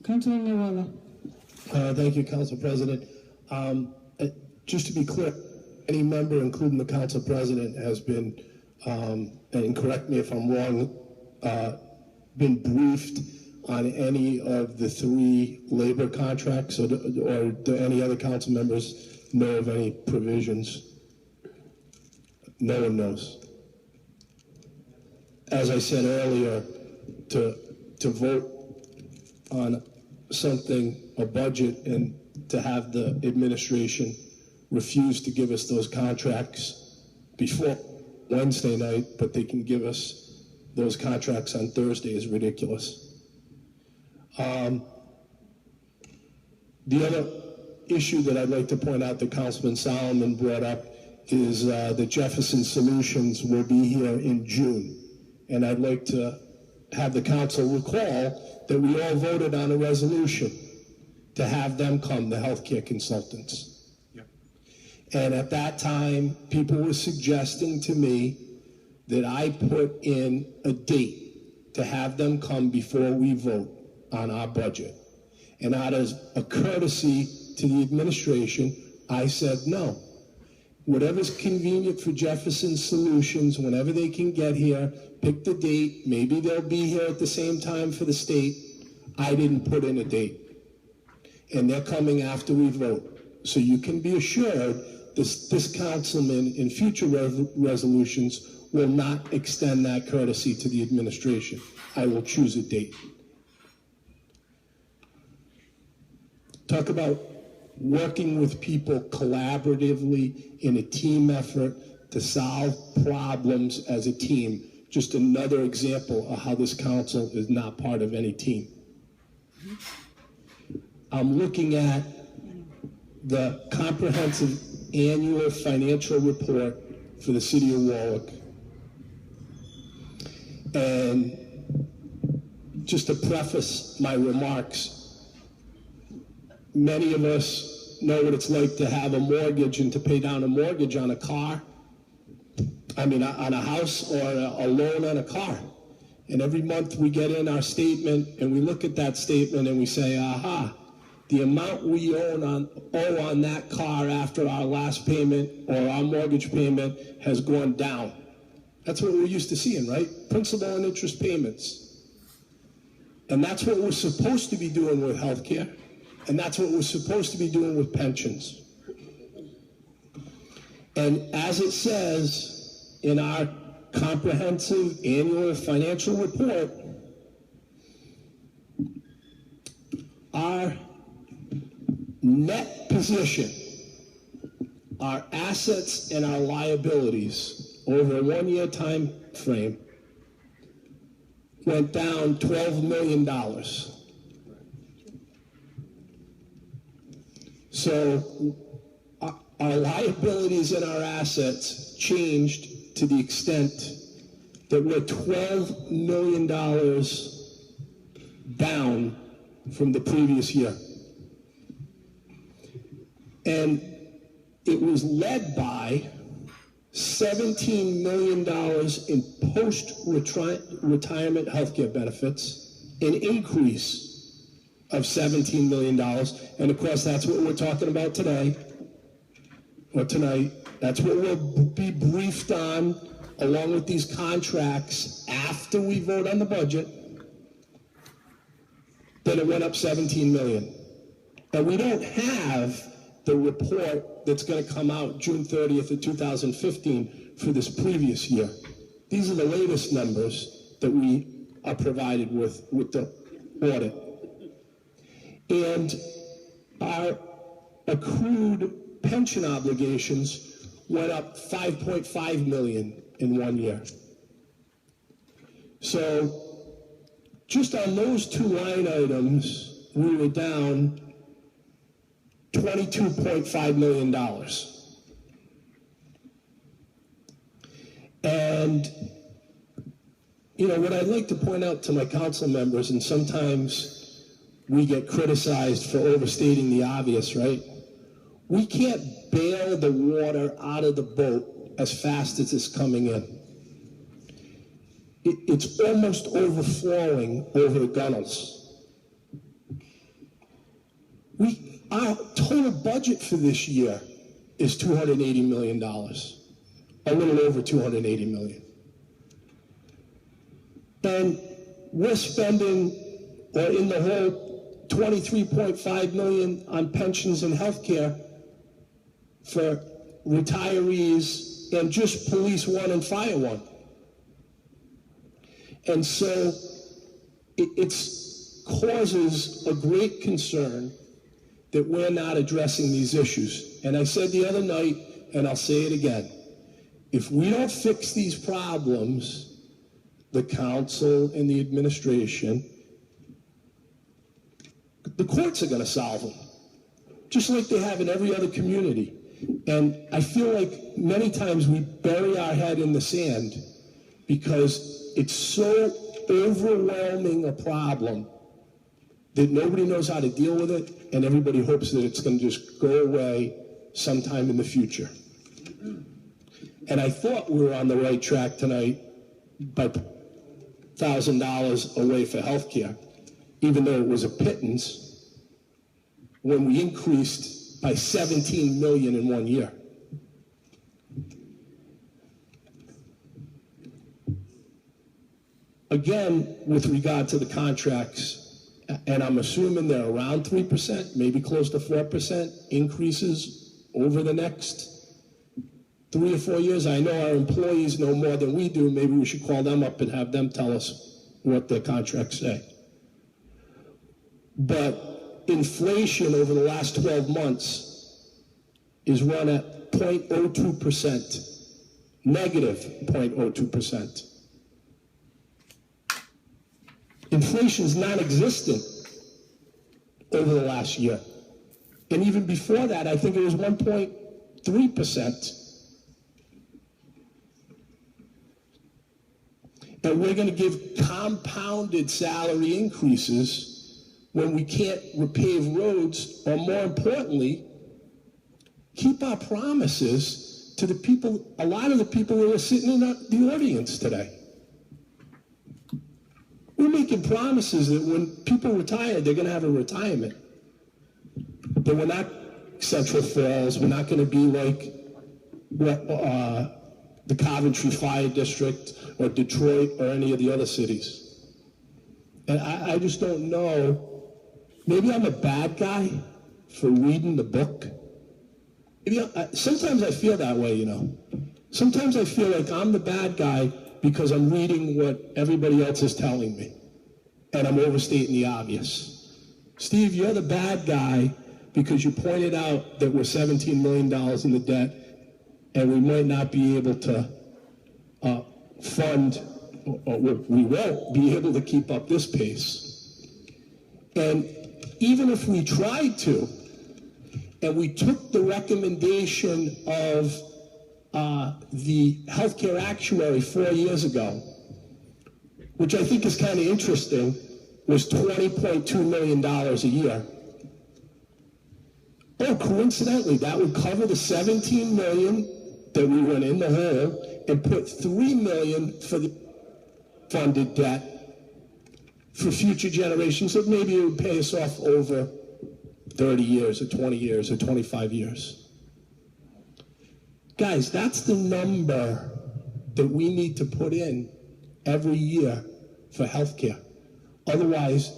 Councilman Merolla. Thank you, Council President. Just to be clear, any member, including the Council President, has been, and correct me if I'm wrong, been briefed on any of the 3 labor contracts, or do any other council members know of any provisions? No one knows. As I said earlier, to vote on something, a budget, and to have the administration refuse to give us those contracts before Wednesday night, but they can give us those contracts on Thursday is ridiculous. The other issue that I'd like to point out that Councilman Solomon brought up is that Jefferson Solutions will be here in June. And I'd like to have the council recall that we all voted on a resolution to have them come, the healthcare consultants. Yep. And at that time, people were suggesting to me that I put in a date to have them come before we vote on our budget. And out of a courtesy to the administration, I said no. Whatever's convenient for Jefferson Solutions, whenever they can get here, pick the date. Maybe they'll be here at the same time for the state. I didn't put in a date. And they're coming after we vote. So you can be assured this councilman in future resolutions will not extend that courtesy to the administration. I will choose a date. Talk about working with people collaboratively in a team effort to solve problems as a team. Just another example of how this council is not part of any team. I'm looking at the comprehensive annual financial report for the city of Warwick. And just to preface my remarks, many of us know what it's like to have a mortgage and to pay down a mortgage on a car. On a house or a loan on a car. And every month we get in our statement and we look at that statement and we say, aha, the amount we owe on that car after our last payment or our mortgage payment has gone down. That's what we're used to seeing, right? Principal and interest payments. And that's what we're supposed to be doing with healthcare. And that's what we're supposed to be doing with pensions. And as it says in our comprehensive annual financial report, our net position, our assets and our liabilities over a 1-year time frame went down $12 million. So our liabilities and our assets changed to the extent that we're $12 million down from the previous year. And it was led by $17 million in post-retirement healthcare benefits, an increase of $17 million. And of course, that's what we're talking about today, or tonight. That's what we'll be briefed on, along with these contracts, after we vote on the budget. Then it went up $17 million. And we don't have the report that's going to come out June 30th of 2015 for this previous year. These are the latest numbers that we are provided with the audit. And our accrued pension obligations went up $5.5 million in 1 year. So just on those 2 line items, we were down $22.5 million. And, you know, what I'd like to point out to my council members, and sometimes we get criticized for overstating the obvious, right? We can't bail the water out of the boat as fast as it's coming in. It's almost overflowing over the gunnels. Our total budget for this year is $280 million, a little over $280 million. And we're spending, or in the whole, $23.5 million on pensions and healthcare for retirees and just Police 1 and Fire 1. And so it causes a great concern that we're not addressing these issues. And I said the other night, and I'll say it again, if we don't fix these problems, the council and the administration, the courts are going to solve them, just like they have in every other community. And I feel like many times we bury our head in the sand because it's so overwhelming a problem that nobody knows how to deal with it, and everybody hopes that it's going to just go away sometime in the future. And I thought we were on the right track tonight by $1,000 away for healthcare, even though it was a pittance, when we increased by 17 million in 1 year. Again, with regard to the contracts, and I'm assuming they're around 3%, maybe close to 4% increases over the next 3 or 4 years. I know our employees know more than we do. Maybe we should call them up and have them tell us what their contracts say. But inflation over the last 12 months is run at 0.02%, negative 0.02%. Inflation is non-existent over the last year. And even before that, I think it was 1.3%. And we're going to give compounded salary increases when we can't repave roads, or more importantly, keep our promises to the people, a lot of the people who are sitting in the audience today. We're making promises that when people retire, they're going to have a retirement. But we're not Central Falls. We're not going to be like the Coventry Fire District or Detroit or any of the other cities. And I just don't know. Maybe I'm a bad guy for reading the book. Maybe sometimes I feel that way, you know. Sometimes I feel like I'm the bad guy because I'm reading what everybody else is telling me, and I'm overstating the obvious. Steve, you're the bad guy because you pointed out that we're $17 million in the debt, and we might not be able to fund, or we won't be able to keep up this pace. And even if we tried to, and we took the recommendation of the healthcare actuary 4 years ago, which I think is kind of interesting, was $20.2 million a year. Oh, coincidentally, that would cover the $17 million that we went in the hole and put $3 million for the funded debt for future generations, so maybe it would pay us off over 30 years or 20 years or 25 years. Guys, that's the number that we need to put in every year for healthcare. Otherwise,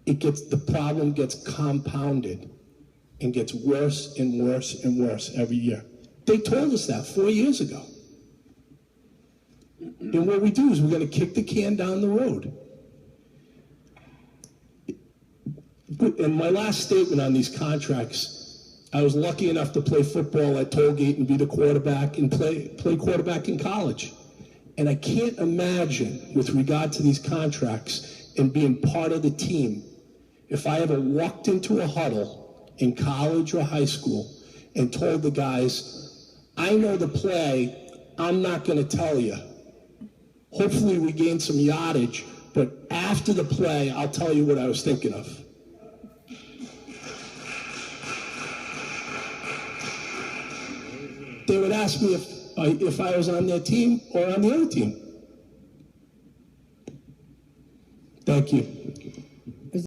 the problem gets compounded and gets worse and worse and worse every year. They told us that 4 years ago. And what we do is we're going to kick the can down the road. And my last statement on these contracts, I was lucky enough to play football at Tollgate and be the quarterback and play quarterback in college. And I can't imagine, with regard to these contracts and being part of the team, if I ever walked into a huddle in college or high school and told the guys, I know the play, I'm not going to tell you. Hopefully we gain some yardage, but after the play, I'll tell you what I was thinking of. They would ask me if I was on their team or on the other team. Thank you.